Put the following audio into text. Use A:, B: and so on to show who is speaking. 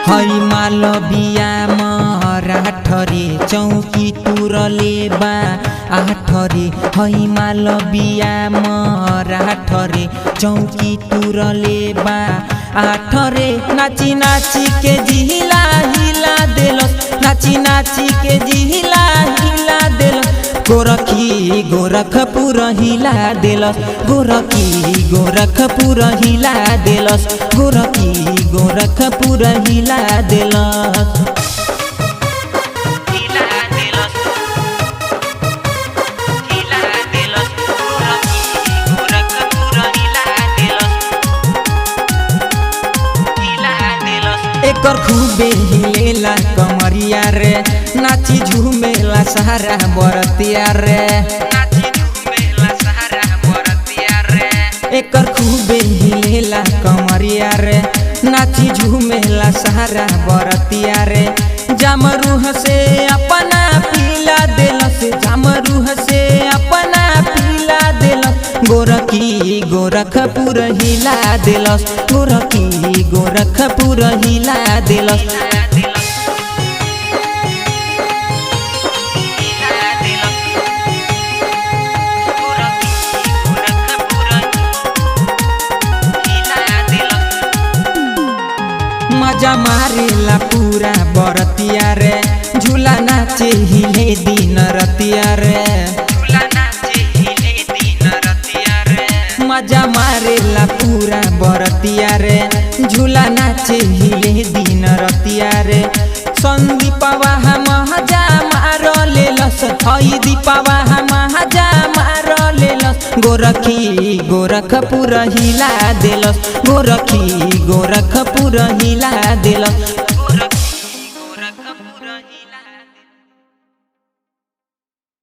A: हई मालविया मराठरे चौकी तुरले बा आठरे हई मालविया मराठरे चौकी तुरले बा आठरे नाची नाची के जिहिला हिला देलस नाची नाची के जिहिला हिला देलस गोरखी गोरखपुर हिला देलस गोरखी गोरखपुर हिला देलस गोरखी गोरखपुर हिला देलस एकर खूबे हिलेला कमरिया रे नाची झूमेला सारा बरतिया रे एकर खूबे हिलेला कमरिया रे नाची झूमेला सारा बरतिया रे जामरूह से अपना पीला देलस जामरूह से अपना पीला देलस गोरखी गोरखपुर हिला देलस गोरखी गोरखपुर हिला देलस मजा मारेला पूरा बरतिया रे झूला नाचे हिले दिन रतिया रे मजा मारेला पूरा बरतिया रे झूला नाचे हिले दिन रतिया रे संदीपवा महजा मार लेलस हई दीपवा महजा मार लेलस गोरखी गोरखपुर हिला देलस गोरखी गोरखपुर हिला देलस।